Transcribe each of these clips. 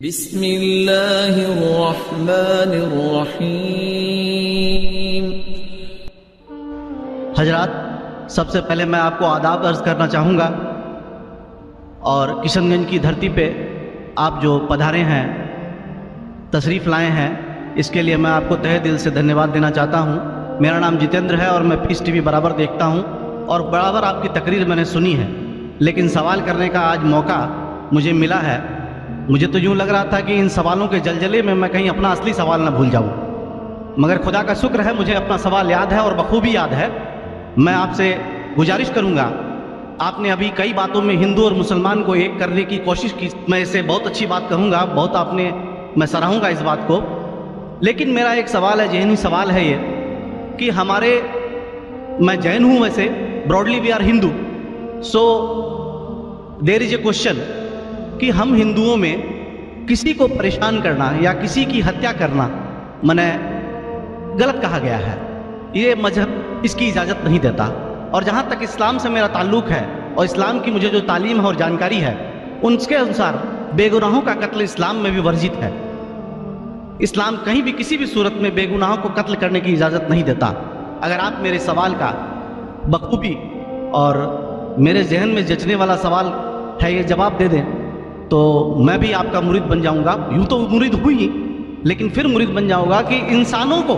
بسم اللہ الرحمن الرحیم۔ حضرات، سب سے پہلے میں آپ کو آداب عرض کرنا چاہوں گا، اور کشن گنج کی دھرتی پہ آپ جو پدھارے ہیں، تشریف لائے ہیں، اس کے لیے میں آپ کو تہہ دل سے دھنیہ واد دینا چاہتا ہوں۔ میرا نام جتیندر ہے اور میں پیس ٹی وی برابر دیکھتا ہوں اور برابر آپ کی تقریر میں نے سنی ہے، لیکن سوال کرنے کا آج موقع مجھے ملا ہے۔ مجھے تو یوں لگ رہا تھا کہ ان سوالوں کے جلجلے میں کہیں اپنا اصلی سوال نہ بھول جاؤں، مگر خدا کا شکر ہے مجھے اپنا سوال یاد ہے اور بخوبی یاد ہے۔ میں آپ سے گزارش کروں گا، آپ نے ابھی کئی باتوں میں ہندو اور مسلمان کو ایک کرنے کی کوشش کی، میں اسے بہت اچھی بات کہوں گا، بہت میں سراہوں گا اس بات کو، لیکن میرا ایک سوال ہے، ذہنی سوال ہے یہ کہ میں جین ہوں، ویسے broadly we are Hindu, so there is a question کہ ہم ہندوؤں میں کسی کو پریشان کرنا یا کسی کی ہتیا کرنا غلط کہا گیا ہے، یہ مذہب اس کی اجازت نہیں دیتا، اور جہاں تک اسلام سے میرا تعلق ہے اور اسلام کی مجھے جو تعلیم ہے اور جانکاری ہے، ان کے انسار بے گناہوں کا قتل اسلام میں بھی ورجت ہے۔ اسلام کہیں بھی کسی بھی صورت میں بے گناہوں کو قتل کرنے کی اجازت نہیں دیتا۔ اگر آپ میرے سوال کا بخوبی اور میرے ذہن میں جچنے والا سوال ہے یہ جواب دے دیں تو میں بھی آپ کا مرید بن جاؤں گا۔ یوں تو مرید ہوئی، لیکن پھر مرید بن جاؤں گا کہ انسانوں کو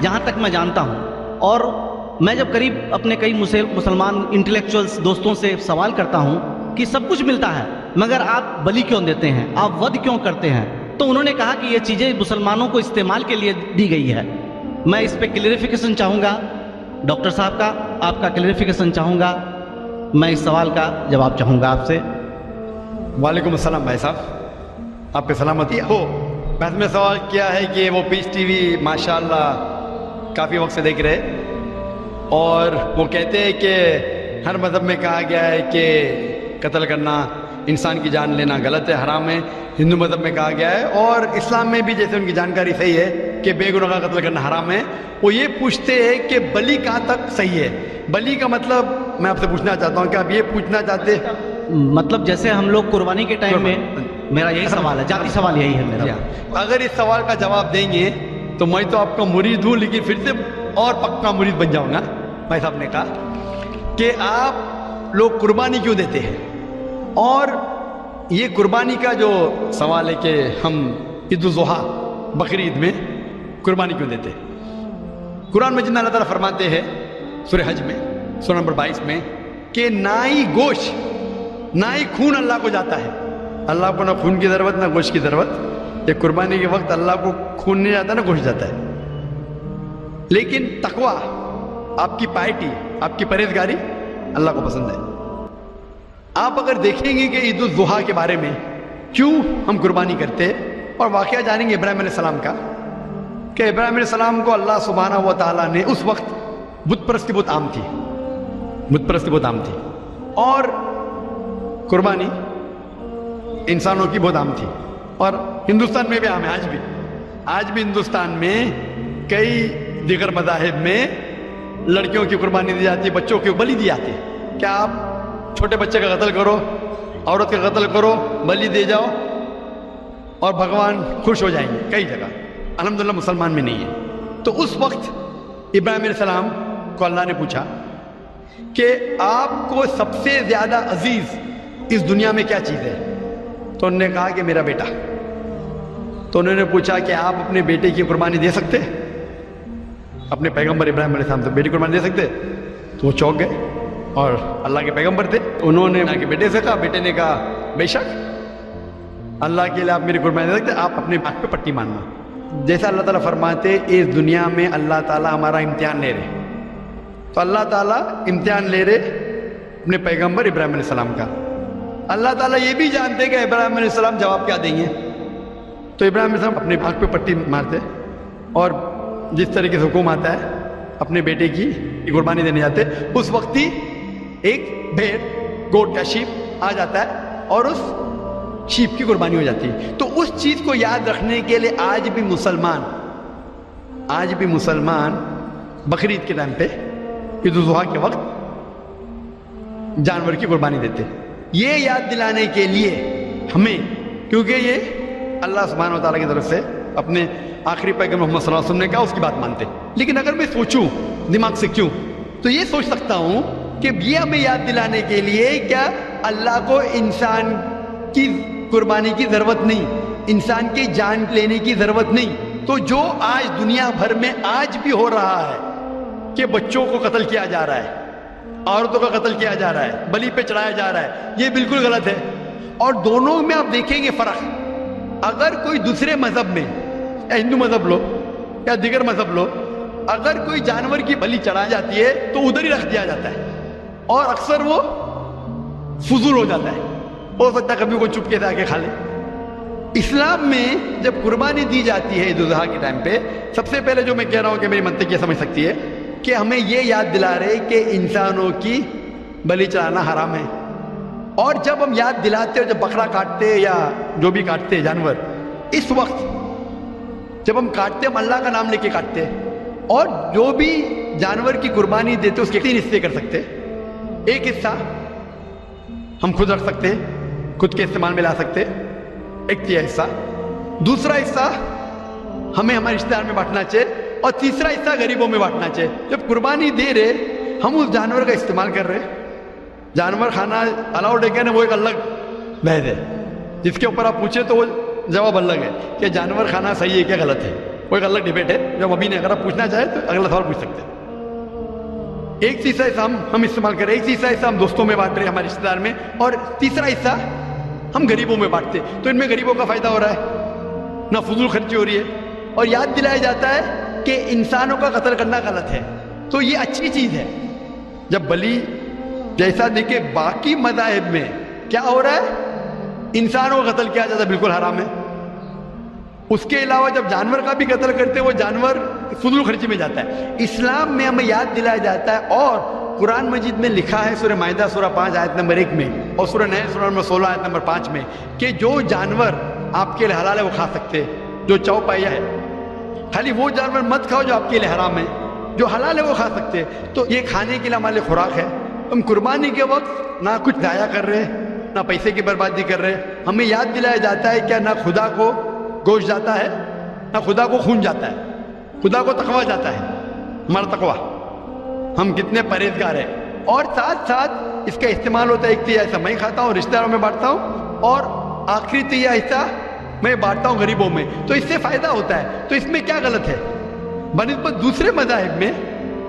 جہاں تک میں جانتا ہوں۔ اور میں جب قریب اپنے کئی مسلمان انٹلیکچوئلز دوستوں سے سوال کرتا ہوں کہ سب کچھ ملتا ہے مگر آپ بلی کیوں دیتے ہیں، آپ ود کیوں کرتے ہیں، تو انہوں نے کہا کہ یہ چیزیں مسلمانوں کو استعمال کے لیے دی گئی ہے۔ میں اس پہ کلیریفیکیشن چاہوں گا، ڈاکٹر صاحب کا آپ کا کلیریفیکیشن چاہوں گا، میں اس سوال کا جواب چاہوں گا آپ سے۔ وعلیکم السلام بھائی صاحب، آپ پہ سلامتی ہو۔ بس میں سوال کیا ہے کہ وہ پیس ٹی وی ماشاءاللہ کافی وقت سے دیکھ رہے، اور وہ کہتے ہیں کہ ہر مذہب میں کہا گیا ہے کہ قتل کرنا، انسان کی جان لینا غلط ہے، حرام ہے۔ ہندو مذہب میں کہا گیا ہے اور اسلام میں بھی جیسے ان کی جانکاری صحیح ہے کہ بے گناہ کا قتل کرنا حرام ہے۔ وہ یہ پوچھتے ہیں کہ بلی کہاں تک صحیح ہے؟ بلی کا مطلب میں آپ سے پوچھنا چاہتا ہوں کہ آپ یہ پوچھنا چاہتے ہیں مطلب جیسے ہم لوگ قربانی کے ٹائم میں، میرا یہی سوال ہے، ذاتی سوال یہی ہے میرا۔ اگر اس سوال کا جواب دیں گے تو میں تو آپ کا مرید ہوں، لیکن پھر سے اور پکا مرید بن جاؤں گا۔ بھائی صاحب نے کہا کہ آپ لوگ قربانی کیوں دیتے ہیں، اور یہ قربانی کا جو سوال ہے کہ ہم عید الاضحیٰ بقرعید میں قربانی کیوں دیتے ہیں۔ قرآن مجید میں اللہ تعالیٰ فرماتے ہیں سورہ حج میں سورہ نمبر 22 میں کہ نہ ہی گوشت نہ ہی خون اللہ کو جاتا ہے۔ اللہ کو نہ خون کی ضرورت نہ گوشت کی ضرورت۔ یہ قربانی کے وقت اللہ کو خون نہیں جاتا نہ گوشت جاتا ہے، لیکن تقویٰ، آپ کی پائٹی، آپ کی پرہیزگاری اللہ کو پسند ہے۔ آپ اگر دیکھیں گے کہ عید الاضحیٰ کے بارے میں کیوں ہم قربانی کرتے ہیں، اور واقعہ جانیں گے ابراہیم علیہ السلام کا، کہ ابراہیم علیہ السلام کو اللہ سبحانہ و تعالیٰ نے اس وقت بت پرستی بہت عام تھی، اور قربانی انسانوں کی بہت عام تھی، اور ہندوستان میں بھی عام ہے۔ آج بھی ہندوستان میں کئی دیگر مذاہب میں لڑکیوں کی قربانی دی جاتی ہے، بچوں کی بلی دی جاتی ہے۔ کیا آپ چھوٹے بچے کا قتل کرو، عورت کا قتل کرو، بلی دے جاؤ اور بھگوان خوش ہو جائیں گے؟ کئی جگہ، الحمدللہ مسلمان میں نہیں ہے۔ تو اس وقت ابراہیم علیہ السلام کو اللہ نے پوچھا کہ آپ کو سب سے زیادہ عزیز اس دنیا میں کیا چیز ہے؟ تو انہوں نے کہا کہ میرا بیٹا۔ تو انہوں نے پوچھا کہ آپ اپنے بیٹے کی قربانی دے سکتے، اپنے پیغمبر ابراہیم علیہ السلام سے بیٹی قربانی دے سکتے؟ تو وہ چونک گئے، اور اللہ کے پیغمبر تھے، انہوں نے اللہ کے بیٹے سے کہا، بیٹے نے کہا بے شک اللہ کے لیے آپ میری قربانی دے سکتے، آپ اپنے ہاتھ پہ پٹی ماننا۔ جیسا اللہ تعالیٰ فرماتے اس دنیا میں اللہ تعالیٰ ہمارا امتحان لے رہے، تو اللہ تعالیٰ امتحان لے رہے اپنے پیغمبر ابراہیم علیہ السلام کا۔ اللہ تعالیٰ یہ بھی جانتے کہ ابراہیم علیہ السلام جواب کیا دیں گے، تو ابراہیم علیہ السلام اپنے آنکھ پہ پٹی مارتے، اور جس طریقے سے حکم آتا ہے اپنے بیٹے کی قربانی دینے جاتے، اس وقت ہی ایک بھیڑ، گوٹ کا شیپ آ جاتا ہے اور اس شیپ کی قربانی ہو جاتی ہے۔ تو اس چیز کو یاد رکھنے کے لیے آج بھی مسلمان بقرعید کے ٹائم پہ، عید الاضحیٰ کے وقت جانور کی قربانی دیتے۔ یہ یاد دلانے کے لیے ہمیں، کیونکہ یہ اللہ سبحانہ و تعالیٰ کی طرف سے اپنے آخری پیغمبر محمد صلی اللہ علیہ وسلم نے کہا، اس کی بات مانتے. لیکن اگر میں سوچوں دماغ سے کیوں، تو یہ سوچ سکتا ہوں کہ یہ ہمیں یاد دلانے کے لیے کیا اللہ کو انسان کی قربانی کی ضرورت نہیں، انسان کی جان لینے کی ضرورت نہیں. تو جو آج دنیا بھر میں آج بھی ہو رہا ہے کہ بچوں کو قتل کیا جا رہا ہے، عورتوں کا قتل کیا جا رہا ہے، بلی پہ چڑھایا جا رہا ہے، یہ بالکل غلط ہے. اور دونوں میں آپ دیکھیں گے فرق. اگر کوئی دوسرے مذہب میں، یا ہندو مذہب لو یا دیگر مذہب لو، اگر کوئی جانور کی بلی چڑھائی جاتی ہے تو ادھر ہی رکھ دیا جاتا ہے، اور اکثر وہ فضول ہو جاتا ہے. ہو سکتا ہے کبھی کوئی چپ کے سے آ کے کھا لے. اسلام میں جب قربانی دی جاتی ہے عید الاضحیٰ کے ٹائم پہ، سب سے پہلے جو میں کہہ رہا ہوں کہ میری منطق یہ سمجھ سکتی ہے کہ ہمیں یہ یاد دلا رہے کہ انسانوں کی بلی چڑھانا حرام ہے. اور جب ہم یاد دلاتے ہیں، جب بکرا کاٹتے یا جو بھی کاٹتے جانور، اس وقت جب ہم کاٹتے ہم اللہ کا نام لے کے کاٹتے، اور جو بھی جانور کی قربانی دیتے اس کے 3 حصے کر سکتے. ایک حصہ ہم خود رکھ سکتے، خود کے استعمال میں لا سکتے، ایک 3 حصہ. دوسرا حصہ ہمیں ہمارے رشتہ دار میں بانٹنا چاہیے، اور تیسرا حصہ غریبوں میں بانٹنا چاہیے. جب قربانی دے رہے ہم اس جانور کا استعمال کر رہے. جانور کھانا الاؤڈ ہے کیا نہیں وہ ایک الگ بحث ہے، جس کے اوپر آپ پوچھیں تو وہ جواب الگ ہے کہ جانور کھانا صحیح ہے کیا غلط ہے، وہ ایک الگ ڈیبیٹ ہے. جب ابھی نہیں، اگر آپ پوچھنا چاہیں تو اگلا سوال پوچھ سکتے ہیں. ایک تیسرا حصہ ہم استعمال کر رہے، ایک تیسرا حصہ ہم دوستوں میں بانٹ رہے ہمارے رشتہ دار میں، اور تیسرا حصہ ہم غریبوں میں بانٹتے. تو ان میں غریبوں کا فائدہ ہو رہا ہے، نہ فضول خرچی ہو رہی ہے، اور یاد دلایا جاتا ہے کہ انسانوں کا قتل کرنا غلط ہے. تو یہ اچھی چیز ہے. جب بلی جیسا دیکھے باقی مذاہب میں کیا ہو رہا ہے، انسانوں کا قتل کیا جاتا ہے بالکل حرام ہے. اس کے علاوہ جب جانور کا بھی قتل کرتے وہ جانور فضول خرچی میں جاتا ہے. اسلام میں ہمیں یاد دلایا جاتا ہے، اور قرآن مجید میں لکھا ہے سورہ مائدہ سورہ 5 آیت نمبر 1 میں، اور سورہ نحل سورہ نمبر 16 آیت نمبر 5 میں، کہ جو جانور آپ کے لیے حلال ہے وہ کھا سکتے، جو چوپایا ہے. خالی وہ جانور مت کھاؤ جو آپ کے لیے حرام ہے، جو حلال ہے وہ کھا سکتے. تو یہ کھانے کے لیے ہمارے لیے خوراک ہے. ہم قربانی کے وقت نہ کچھ ضائع کر رہے، نہ پیسے کی بربادی کر رہے. ہمیں یاد دلایا جاتا ہے کیا نہ خدا کو گوشت جاتا ہے، نہ خدا کو خون جاتا ہے، خدا کو تقویٰ جاتا ہے. ہمارا تقویٰ، ہم کتنے پرہیزگار ہیں. اور ساتھ ساتھ اس کا استعمال ہوتا ہے. ایک تیسرا حصہ میں کھاتا ہوں، رشتہ داروں میں بانٹتا ہوں، اور آخری تیسرا حصہ میں بانٹتا ہوں غریبوں میں. تو اس سے فائدہ ہوتا ہے. تو اس میں کیا غلط ہے؟ بنسبت دوسرے مذاہب میں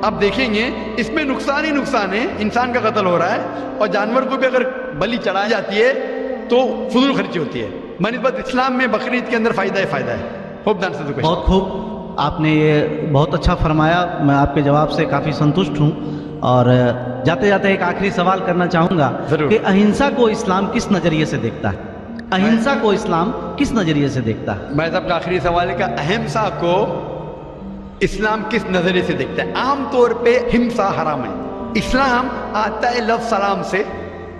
آپ دیکھیں گے اس میں نقصان ہی نقصان ہے. انسان کا قتل ہو رہا ہے، اور جانور کو بھی اگر بلی چڑھائی جاتی ہے تو فضول خرچی ہوتی ہے. بنسبت اسلام میں بقرعید کے اندر فائدہ ہی فائدہ ہے. بہت خوب، آپ نے یہ بہت اچھا فرمایا. میں آپ کے جواب سے کافی سنتشٹ ہوں. اور جاتے جاتے ایک آخری سوال کرنا چاہوں گا کہ اہنسا کو اسلام کس نظریے سے دیکھتا ہے؟ اہنسا کو اسلام کس نظریے سے دیکھتا ہے؟ میں صاحب کا آخری سوال ہے کہ اہمسا کو اسلام کس نظریے سے دیکھتا ہے؟ عام طور پہ ہمسا حرام ہے. اسلام آتا ہے لفظ سلام سے،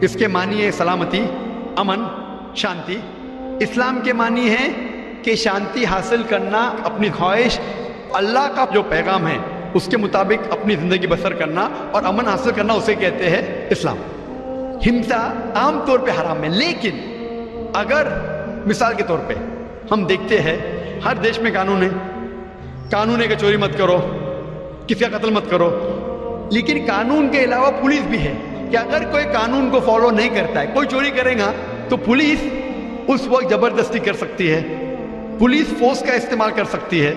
اس کے معنی ہے سلامتی، امن، شانتی. اسلام کے معنی ہے کہ شانتی حاصل کرنا، اپنی خواہش، اللہ کا جو پیغام ہے اس کے مطابق اپنی زندگی بسر کرنا، اور امن حاصل کرنا، اسے کہتے ہیں اسلام. ہمسا عام طور پہ حرام ہے. لیکن اگر مثال کے طور پہ ہم دیکھتے ہیں ہر دیش میں قانون ہے، قانون ہے کہ چوری مت کرو، کسی کا قتل مت کرو. لیکن قانون کے علاوہ پولیس بھی ہے کہ اگر کوئی قانون کو فالو نہیں کرتا ہے، کوئی چوری کرے گا تو پولیس اس وقت زبردستی کر سکتی ہے، پولیس فورس کا استعمال کر سکتی ہے،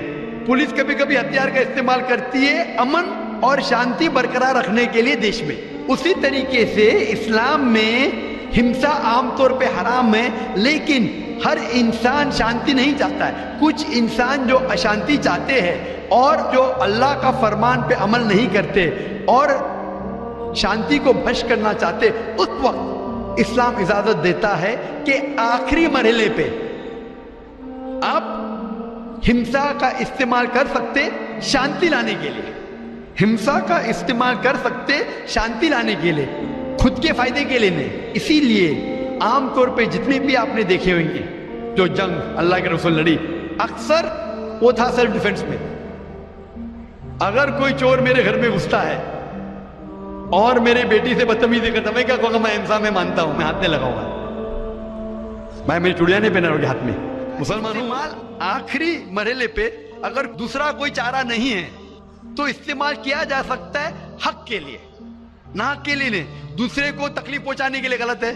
پولیس کبھی کبھی ہتھیار کا استعمال کرتی ہے امن اور شانتی برقرار رکھنے کے لیے دیش میں. اسی طریقے سے اسلام میں ہمسا عام طور پہ حرام ہے، لیکن ہر انسان شانتی نہیں چاہتا ہے. کچھ انسان جو اشانتی چاہتے ہیں اور جو اللہ کا فرمان پہ عمل نہیں کرتے اور شانتی کو بھش کرنا چاہتے، اس وقت اسلام اجازت دیتا ہے کہ آخری مرحلے پہ آپ ہمسا کا استعمال کر سکتے شانتی لانے کے لیے. ہمسا کا استعمال کر سکتے شانتی لانے کے لیے، خود کے فائدے کے لیے نہیں. اسی لیے عام طور پہ جتنے بھی آپ نے دیکھے ہوئیں گے جو جنگ اللہ کے رسول لڑی، اکثر وہ تھا سیلف ڈیفense میں. اگر کوئی چور میرے گھر میں گھستا ہے اور میری بیٹی سے بدتمیزی کرتا, میں کیا کہوں گا؟ میں انسان میں مانتا ہوں, میں ہاتھ نہیں لگاؤں گا. میں میری چوڑیاں نہیں پہنا ہوگی ہاتھ میں. مسلمانوں آخری مرحلے پہ اگر دوسرا کوئی چارہ نہیں ہے تو استعمال کیا جا سکتا ہے حق کے لیے, نہ حق کے لیے نہیں. دوسرے کو تکلیف پہنچانے کے لیے غلط ہے,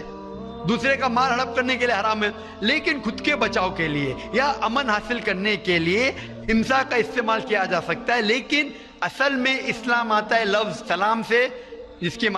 دوسرے کا مال ہڑپ کرنے کے لیے حرام ہے, لیکن خود کے بچاؤ کے لیے یا امن حاصل کرنے کے لیے ہنسا کا استعمال کیا جا سکتا ہے. لیکن اصل میں اسلام آتا ہے لفظ سلام سے, جس کی